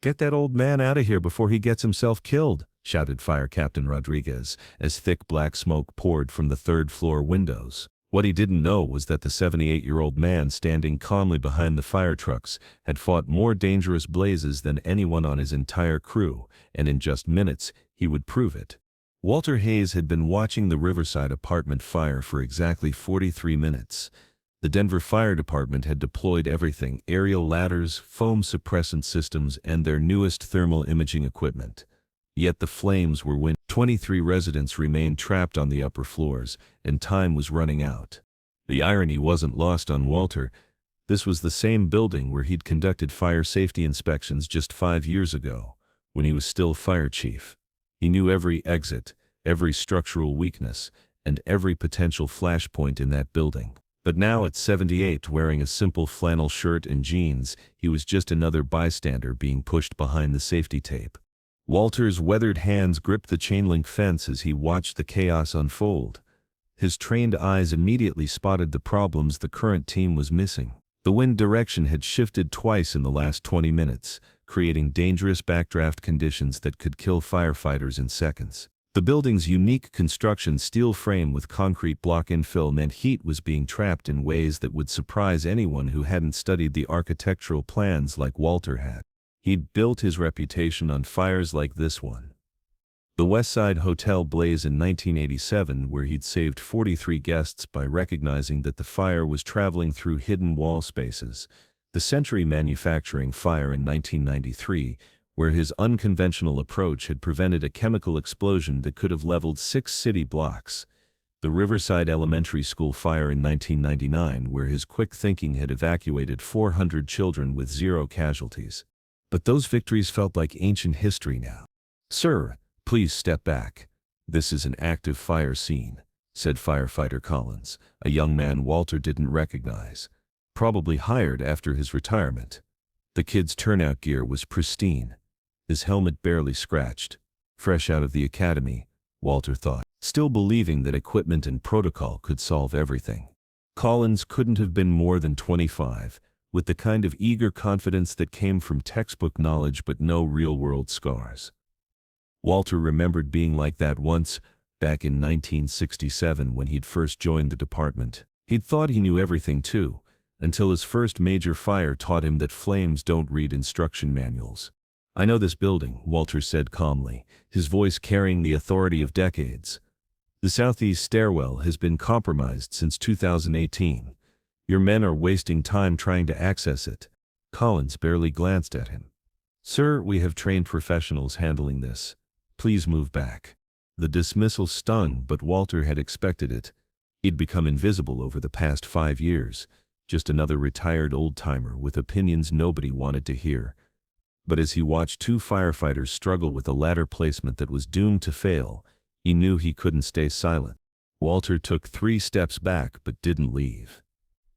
"Get that old man out of here before he gets himself killed," shouted Fire Captain Rodriguez, as thick black smoke poured from the third-floor windows. What he didn't know was that the 78-year-old man standing calmly behind the fire trucks had fought more dangerous blazes than anyone on his entire crew, and in just minutes, he would prove it. Walter Hayes had been watching the Riverside apartment fire for exactly 43 minutes. The Denver Fire Department had deployed everything: aerial ladders, foam suppressant systems, and their newest thermal imaging equipment. Yet the flames were winning. 23 residents remained trapped on the upper floors, and time was running out. The irony wasn't lost on Walter. This was the same building where he'd conducted fire safety inspections just 5 years ago, when he was still fire chief. He knew every exit, every structural weakness, and every potential flashpoint in that building. But now at 78, wearing a simple flannel shirt and jeans, he was just another bystander being pushed behind the safety tape. Walter's weathered hands gripped the chain-link fence as he watched the chaos unfold. His trained eyes immediately spotted the problems the current team was missing. The wind direction had shifted twice in the last 20 minutes, creating dangerous backdraft conditions that could kill firefighters in seconds. The building's unique construction, steel frame with concrete block infill, meant heat was being trapped in ways that would surprise anyone who hadn't studied the architectural plans like Walter had. He'd built his reputation on fires like this one. The Westside Hotel blaze in 1987, where he'd saved 43 guests by recognizing that the fire was traveling through hidden wall spaces. The Century Manufacturing fire in 1993, where his unconventional approach had prevented a chemical explosion that could have leveled 6 city blocks. The Riverside Elementary School fire in 1999, where his quick thinking had evacuated 400 children with 0 casualties. But those victories felt like ancient history now. "Sir, please step back. This is an active fire scene," said firefighter Collins, a young man Walter didn't recognize, probably hired after his retirement. The kid's turnout gear was pristine, his helmet barely scratched. Fresh out of the academy, Walter thought, still believing that equipment and protocol could solve everything. Collins couldn't have been more than 25, with the kind of eager confidence that came from textbook knowledge but no real-world scars. Walter remembered being like that once, back in 1967 when he'd first joined the department. He'd thought he knew everything too, until his first major fire taught him that flames don't read instruction manuals. "I know this building," Walter said calmly, his voice carrying the authority of decades. "The southeast stairwell has been compromised since 2018. Your men are wasting time trying to access it." Collins barely glanced at him. "Sir, we have trained professionals handling this. Please move back." The dismissal stung, but Walter had expected it. He'd become invisible over the past 5 years, just another retired old-timer with opinions nobody wanted to hear. But as he watched 2 firefighters struggle with a ladder placement that was doomed to fail, he knew he couldn't stay silent. Walter took 3 steps back but didn't leave.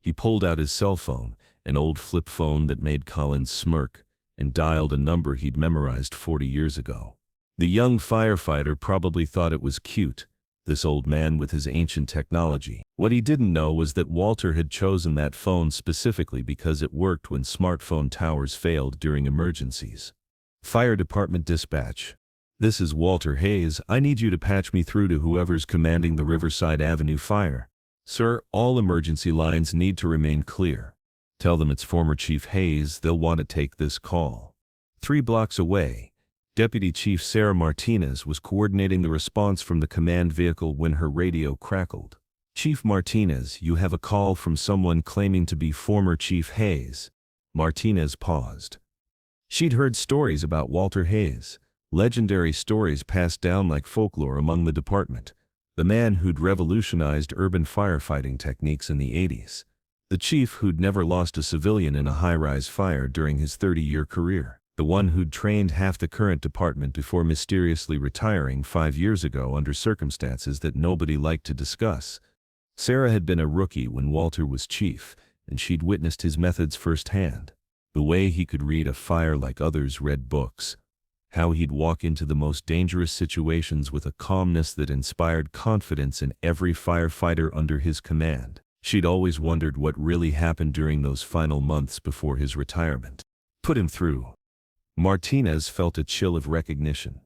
He pulled out his cell phone, an old flip phone that made Collins smirk, and dialed a number he'd memorized 40 years ago. The young firefighter probably thought it was cute, this old man with his ancient technology. What he didn't know was that Walter had chosen that phone specifically because it worked when smartphone towers failed during emergencies. "Fire Department dispatch. This is Walter Hayes. I need you to patch me through to whoever's commanding the Riverside Avenue fire." "Sir, all emergency lines need to remain clear. Tell them it's former Chief Hayes. They'll want to take this call." 3 blocks away, Deputy Chief Sarah Martinez was coordinating the response from the command vehicle when her radio crackled. "Chief Martinez, you have a call from someone claiming to be former Chief Hayes." Martinez paused. She'd heard stories about Walter Hayes, legendary stories passed down like folklore among the department. The man who'd revolutionized urban firefighting techniques in the 80s. The chief who'd never lost a civilian in a high-rise fire during his 30-year career. The one who'd trained half the current department before mysteriously retiring 5 years ago under circumstances that nobody liked to discuss. Sarah had been a rookie when Walter was chief, and she'd witnessed his methods firsthand. The way he could read a fire like others read books. How he'd walk into the most dangerous situations with a calmness that inspired confidence in every firefighter under his command. She'd always wondered what really happened during those final months before his retirement. "Put him through." Martinez felt a chill of recognition.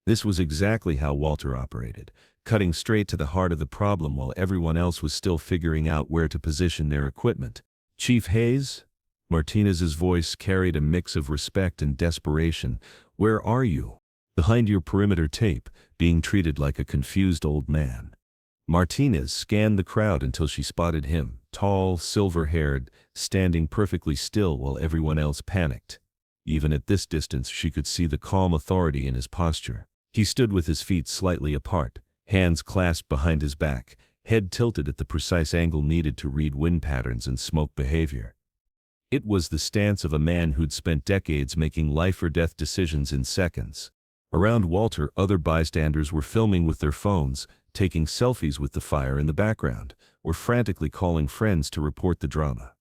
This was exactly how Walter operated, cutting straight to the heart of the problem while everyone else was still figuring out where to position their equipment. "Chief Hayes?" Martinez's voice carried a mix of respect and desperation. "Where are you?" "Behind your perimeter tape, being treated like a confused old man." Martinez scanned the crowd until she spotted him, tall, silver-haired, standing perfectly still while everyone else panicked. Even at this distance she could see the calm authority in his posture. He stood with his feet slightly apart, hands clasped behind his back, head tilted at the precise angle needed to read wind patterns and smoke behavior. It was the stance of a man who'd spent decades making life-or-death decisions in seconds. Around Walter, other bystanders were filming with their phones, taking selfies with the fire in the background, or frantically calling friends to report the drama.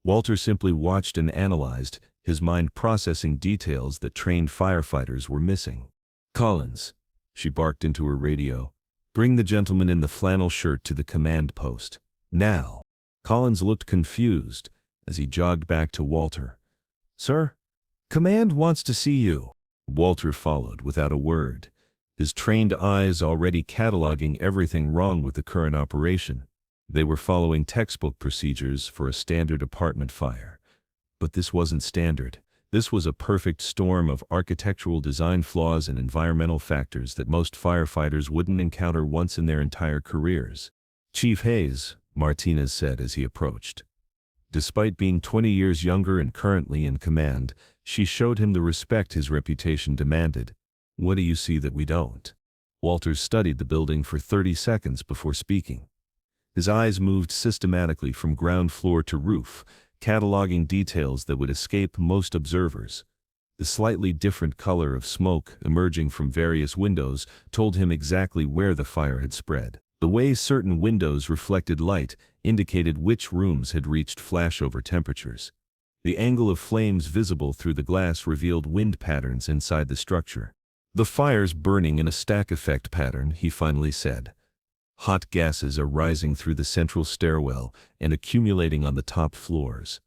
Walter simply watched and analyzed, his mind processing details that trained firefighters were missing. "Collins," she barked into her radio, "bring the gentleman in the flannel shirt to the command post. Now." Collins looked confused as he jogged back to Walter. "Sir? Command wants to see you." Walter followed without a word, his trained eyes already cataloging everything wrong with the current operation. They were following textbook procedures for a standard apartment fire. But this wasn't standard. This was a perfect storm of architectural design flaws and environmental factors that most firefighters wouldn't encounter once in their entire careers. "Chief Hayes," Martinez said as he approached. Despite being 20 years younger and currently in command, she showed him the respect his reputation demanded. "What do you see that we don't?" Walter studied the building for 30 seconds before speaking. His eyes moved systematically from ground floor to roof, cataloging details that would escape most observers. The slightly different color of smoke emerging from various windows told him exactly where the fire had spread. The way certain windows reflected light indicated which rooms had reached flashover temperatures. The angle of flames visible through the glass revealed wind patterns inside the structure. "The fire's burning in a stack effect pattern," he finally said. "Hot gases are rising through the central stairwell and accumulating on the top floors.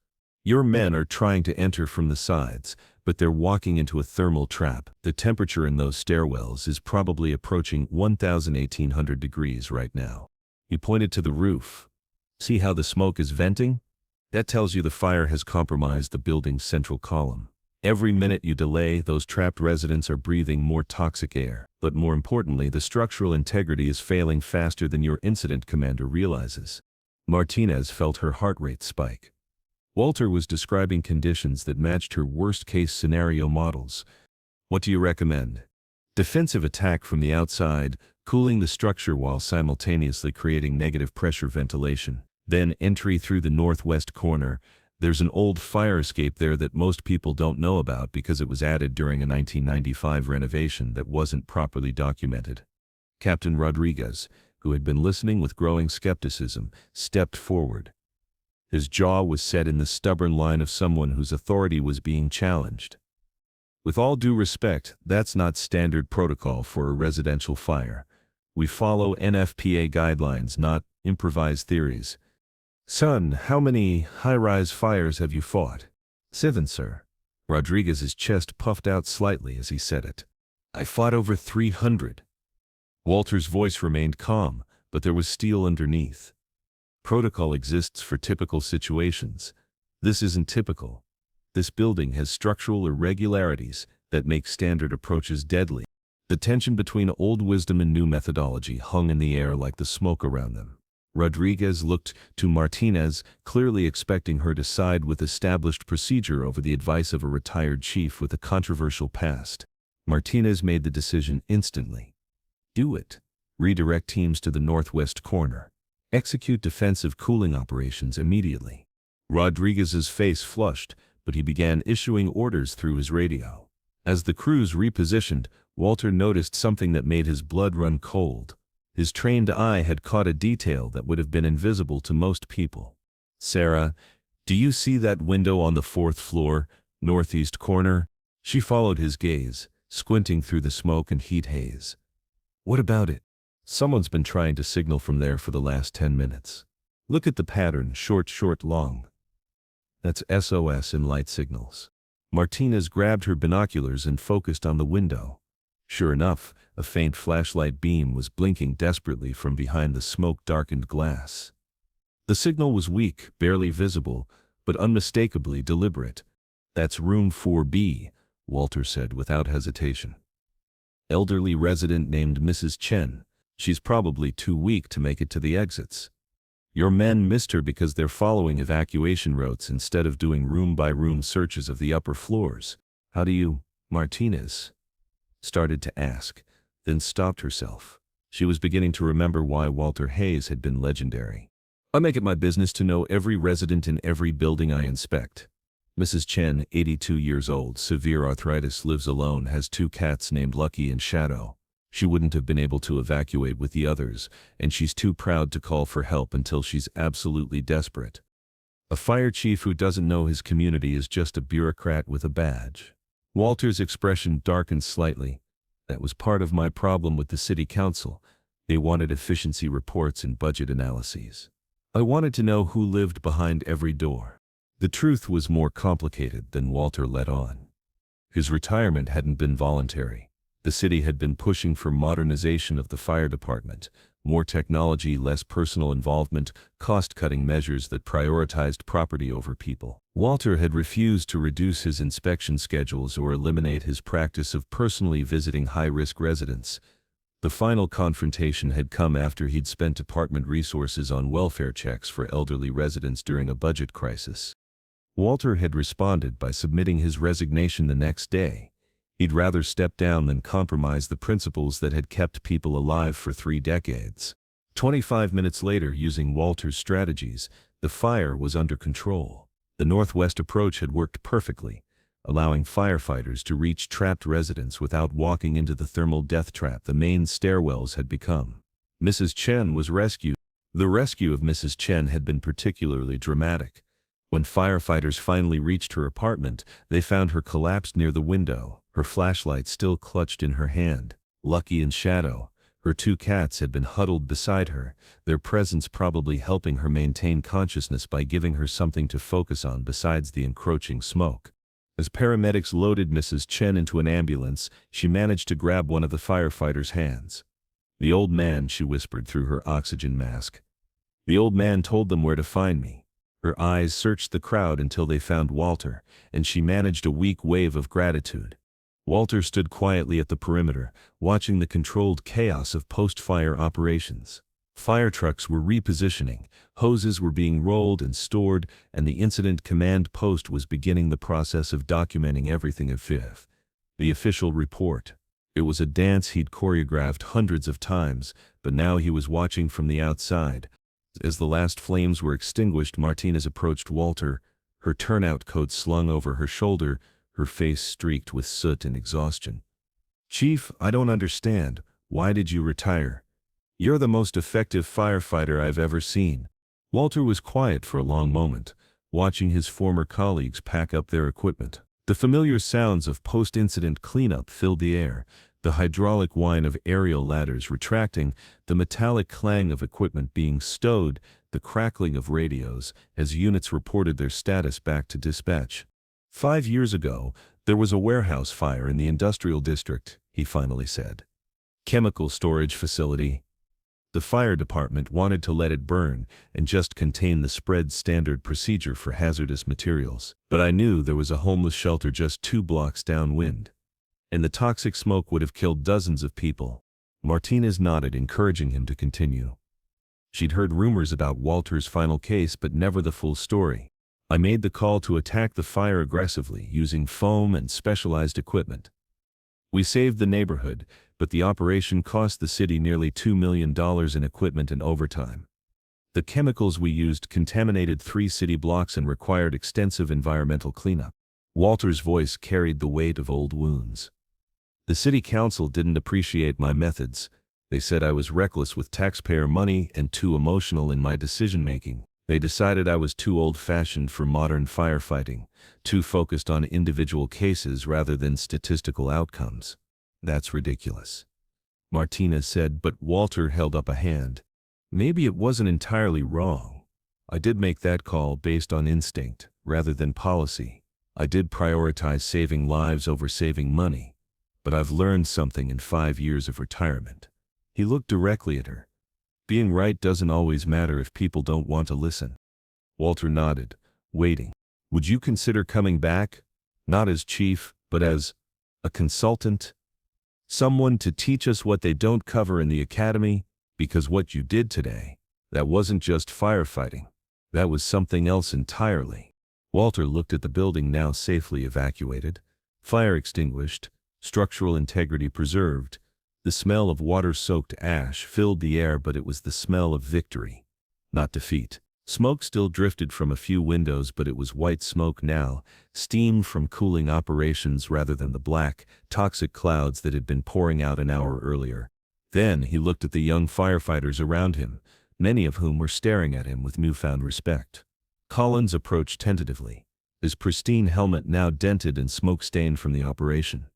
Your men are trying to enter from the sides, but they're walking into a thermal trap. The temperature in those stairwells is probably approaching 1,800 degrees right now." He pointed to the roof. "See how the smoke is venting? That tells you the fire has compromised the building's central column. Every minute you delay, those trapped residents are breathing more toxic air. But more importantly, the structural integrity is failing faster than your incident commander realizes." Martinez felt her heart rate spike. Walter was describing conditions that matched her worst-case scenario models. "What do you recommend?" "Defensive attack from the outside, cooling the structure while simultaneously creating negative pressure ventilation. Then entry through the northwest corner. There's an old fire escape there that most people don't know about because it was added during a 1995 renovation that wasn't properly documented." Captain Rodriguez, who had been listening with growing skepticism, stepped forward. His jaw was set in the stubborn line of someone whose authority was being challenged. "With all due respect, that's not standard protocol for a residential fire. We follow NFPA guidelines, not improvised theories." "Son, how many high-rise fires have you fought?" "7, sir." Rodriguez's chest puffed out slightly as he said it. "I fought over 300. Walter's voice remained calm, but there was steel underneath. "Protocol exists for typical situations. This isn't typical. This building has structural irregularities that make standard approaches deadly." The tension between old wisdom and new methodology hung in the air like the smoke around them. Rodriguez looked to Martinez, clearly expecting her to side with established procedure over the advice of a retired chief with a controversial past. Martinez made the decision instantly. "Do it. Redirect teams to the northwest corner. Execute defensive cooling operations immediately." Rodriguez's face flushed, but he began issuing orders through his radio. As the crews repositioned, Walter noticed something that made his blood run cold. His trained eye had caught a detail that would have been invisible to most people. "Sarah, do you see that window on the 4th floor, northeast corner?" She followed his gaze, squinting through the smoke and heat haze. "What about it?" "Someone's been trying to signal from there for the last 10 minutes. Look at the pattern, short, long. That's SOS in light signals." Martinez grabbed her binoculars and focused on the window. Sure enough, a faint flashlight beam was blinking desperately from behind the smoke-darkened glass. The signal was weak, barely visible, but unmistakably deliberate. "That's room 4B, Walter said without hesitation. "Elderly resident named Mrs. Chen. She's probably too weak to make it to the exits. Your men missed her because they're following evacuation routes instead of doing room-by-room searches of the upper floors. How do you—" Martinez started to ask, then stopped herself. She was beginning to remember why Walter Hayes had been legendary. "I make it my business to know every resident in every building I inspect. Mrs. Chen, 82 years old, severe arthritis, lives alone, has 2 cats named Lucky and Shadow. She wouldn't have been able to evacuate with the others, and she's too proud to call for help until she's absolutely desperate. A fire chief who doesn't know his community is just a bureaucrat with a badge." Walter's expression darkened slightly. "That was part of my problem with the city council. They wanted efficiency reports and budget analyses. I wanted to know who lived behind every door." The truth was more complicated than Walter let on. His retirement hadn't been voluntary. The city had been pushing for modernization of the fire department, more technology, less personal involvement, cost-cutting measures that prioritized property over people. Walter had refused to reduce his inspection schedules or eliminate his practice of personally visiting high-risk residents. The final confrontation had come after he'd spent department resources on welfare checks for elderly residents during a budget crisis. Walter had responded by submitting his resignation the next day. He'd rather step down than compromise the principles that had kept people alive for 3 decades. 25 minutes later, using Walter's strategies, the fire was under control. The northwest approach had worked perfectly, allowing firefighters to reach trapped residents without walking into the thermal death trap the main stairwells had become. Mrs. Chen was rescued. The rescue of Mrs. Chen had been particularly dramatic. When firefighters finally reached her apartment, they found her collapsed near the window, her flashlight still clutched in her hand. Lucky and Shadow, her 2 cats, had been huddled beside her, their presence probably helping her maintain consciousness by giving her something to focus on besides the encroaching smoke. As paramedics loaded Mrs. Chen into an ambulance, she managed to grab one of the firefighters' hands. "The old man," she whispered through her oxygen mask. "The old man told them where to find me." Her eyes searched the crowd until they found Walter, and she managed a weak wave of gratitude. Walter stood quietly at the perimeter, watching the controlled chaos of post-fire operations. Fire trucks were repositioning, hoses were being rolled and stored, and the incident command post was beginning the process of documenting everything of fifth. The official report. It was a dance he'd choreographed hundreds of times, but now he was watching from the outside. As the last flames were extinguished, Martinez approached Walter, her turnout coat slung over her shoulder, her face streaked with soot and exhaustion. "Chief, I don't understand. Why did you retire? You're the most effective firefighter I've ever seen." Walter was quiet for a long moment, watching his former colleagues pack up their equipment. The familiar sounds of post-incident cleanup filled the air, the hydraulic whine of aerial ladders retracting, the metallic clang of equipment being stowed, the crackling of radios as units reported their status back to dispatch. 5 years ago, there was a warehouse fire in the industrial district, he finally said. Chemical storage facility. The fire department wanted to let it burn and just contain the spread standard procedure for hazardous materials. But I knew there was a homeless shelter just 2 blocks downwind. And the toxic smoke would have killed dozens of people. Martinez nodded, encouraging him to continue. She'd heard rumors about Walter's final case, but never the full story. I made the call to attack the fire aggressively, using foam and specialized equipment. We saved the neighborhood, but the operation cost the city nearly $2 million in equipment and overtime. The chemicals we used contaminated 3 city blocks and required extensive environmental cleanup. Walter's voice carried the weight of old wounds. The city council didn't appreciate my methods. They said I was reckless with taxpayer money and too emotional in my decision-making. They decided I was too old-fashioned for modern firefighting, too focused on individual cases rather than statistical outcomes. That's ridiculous, Martinez said, but Walter held up a hand. Maybe it wasn't entirely wrong. I did make that call based on instinct rather than policy. I did prioritize saving lives over saving money, but I've learned something in 5 years of retirement." He looked directly at her. "Being right doesn't always matter if people don't want to listen." Walter nodded, waiting. "Would you consider coming back? Not as chief, but as a consultant? Someone to teach us what they don't cover in the academy? Because what you did today, that wasn't just firefighting. That was something else entirely." Walter looked at the building now safely evacuated, fire extinguished, structural integrity preserved. The smell of water-soaked ash filled the air, but it was the smell of victory, not defeat. Smoke still drifted from a few windows, but it was white smoke now, steam from cooling operations rather than the black, toxic clouds that had been pouring out an hour earlier. Then he looked at the young firefighters around him, many of whom were staring at him with newfound respect. Collins approached tentatively, his pristine helmet now dented and smoke-stained from the operation.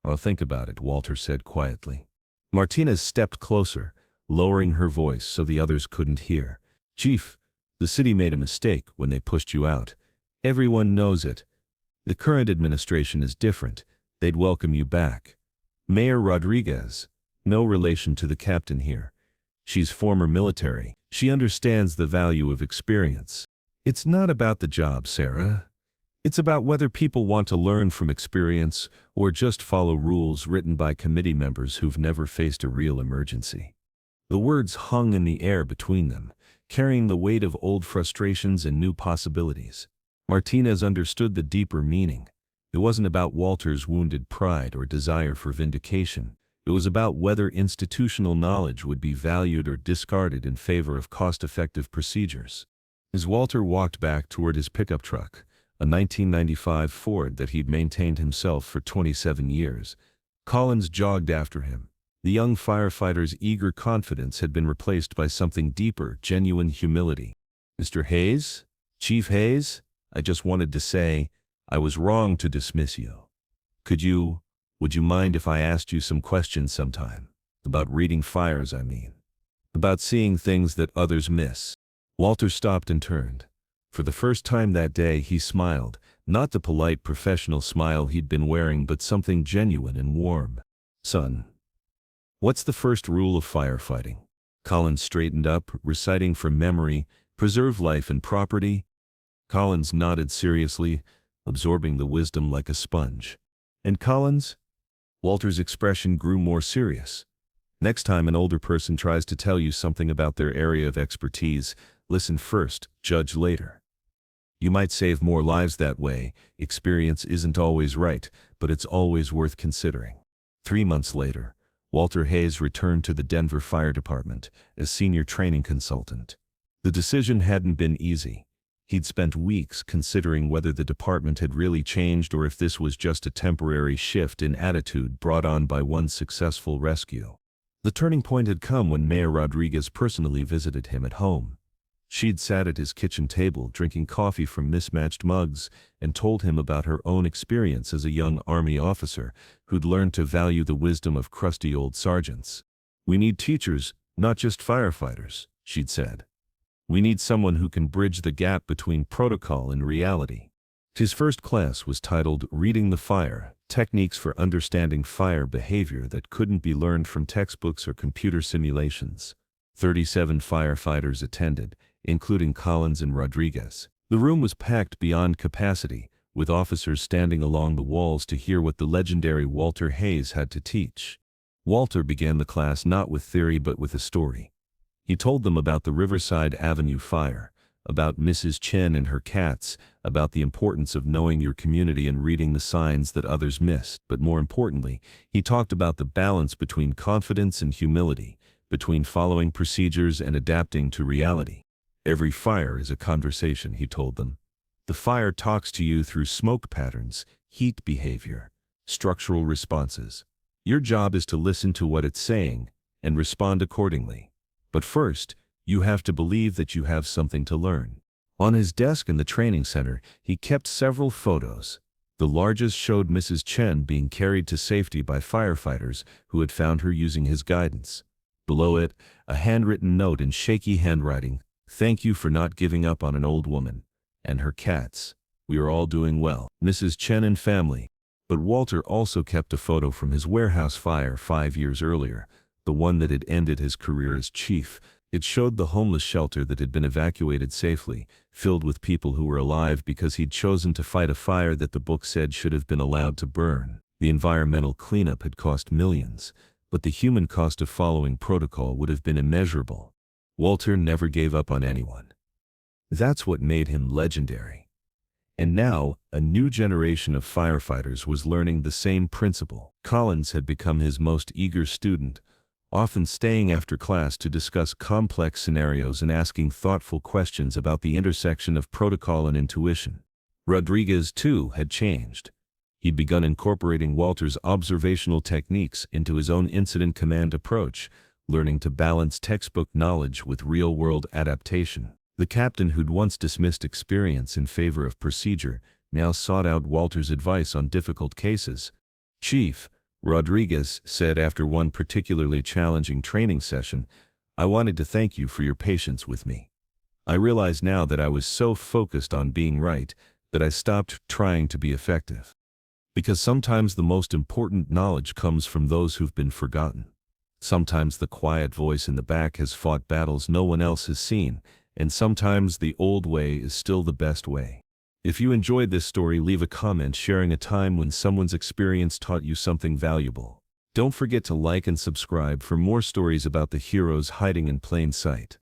"I'll think about it," Walter said quietly. Martinez stepped closer, lowering her voice so the others couldn't hear. "Chief, the city made a mistake when they pushed you out. Everyone knows it. The current administration is different. They'd welcome you back. Mayor Rodriguez, no relation to the captain here. She's former military. She understands the value of experience. It's not about the job, Sarah. It's about whether people want to learn from experience or just follow rules written by committee members who've never faced a real emergency." The words hung in the air between them, carrying the weight of old frustrations and new possibilities. Martinez understood the deeper meaning. It wasn't about Walter's wounded pride or desire for vindication. It was about whether institutional knowledge would be valued or discarded in favor of cost-effective procedures. As Walter walked back toward his pickup truck, a 1995 Ford that he'd maintained himself for 27 years, Collins jogged after him. The young firefighter's eager confidence had been replaced by something deeper, genuine humility. "Mr. Hayes? Chief Hayes? I just wanted to say, I was wrong to dismiss you. Would you mind if I asked you some questions sometime? About reading fires, I mean. About seeing things that others miss." Walter stopped and turned. For the first time that day he smiled, not the polite professional smile he'd been wearing, but something genuine and warm. "Son, what's the first rule of firefighting?" Collins straightened up, reciting from memory, "Preserve life and property." Collins nodded seriously, absorbing the wisdom like a sponge. "And Collins?" Walter's expression grew more serious. "Next time an older person tries to tell you something about their area of expertise, listen first, judge later. You might save more lives that way. Experience isn't always right, but it's always worth considering." 3 months later, Walter Hayes returned to the Denver Fire Department as senior training consultant. The decision hadn't been easy. He'd spent weeks considering whether the department had really changed or if this was just a temporary shift in attitude brought on by one successful rescue. The turning point had come when Mayor Rodriguez personally visited him at home. She'd sat at his kitchen table drinking coffee from mismatched mugs and told him about her own experience as a young Army officer who'd learned to value the wisdom of crusty old sergeants. "We need teachers, not just firefighters," she'd said. "We need someone who can bridge the gap between protocol and reality." His first class was titled Reading the Fire, Techniques for Understanding Fire Behavior That Couldn't Be Learned from Textbooks or Computer Simulations. 37 firefighters attended, including Collins and Rodriguez. The room was packed beyond capacity, with officers standing along the walls to hear what the legendary Walter Hayes had to teach. Walter began the class not with theory but with a story. He told them about the Riverside Avenue fire, about Mrs. Chen and her cats, about the importance of knowing your community and reading the signs that others missed. But more importantly, he talked about the balance between confidence and humility, between following procedures and adapting to reality. "Every fire is a conversation," he told them. "The fire talks to you through smoke patterns, heat behavior, structural responses. Your job is to listen to what it's saying and respond accordingly. But first, you have to believe that you have something to learn." On his desk in the training center, he kept several photos. The largest showed Mrs. Chen being carried to safety by firefighters who had found her using his guidance. Below it, a handwritten note in shaky handwriting, "Thank you for not giving up on an old woman and her cats." We are all doing well, Mrs. Chen and family. But Walter also kept a photo from his warehouse fire 5 years earlier, the one that had ended his career as chief. It showed the homeless shelter that had been evacuated safely, filled with people who were alive because he'd chosen to fight a fire that the book said should have been allowed to burn. The environmental cleanup had cost millions, but the human cost of following protocol would have been immeasurable. Walter never gave up on anyone. That's what made him legendary. And now, a new generation of firefighters was learning the same principle. Collins had become his most eager student, often staying after class to discuss complex scenarios and asking thoughtful questions about the intersection of protocol and intuition. Rodriguez, too, had changed. He'd begun incorporating Walter's observational techniques into his own incident command approach, learning to balance textbook knowledge with real-world adaptation. The captain who'd once dismissed experience in favor of procedure now sought out Walter's advice on difficult cases. "Chief," Rodriguez said after one particularly challenging training session, "I wanted to thank you for your patience with me. I realize now that I was so focused on being right that I stopped trying to be effective. Because sometimes the most important knowledge comes from those who've been forgotten. Sometimes the quiet voice in the back has fought battles no one else has seen, and sometimes the old way is still the best way." If you enjoyed this story, leave a comment sharing a time when someone's experience taught you something valuable. Don't forget to like and subscribe for more stories about the heroes hiding in plain sight.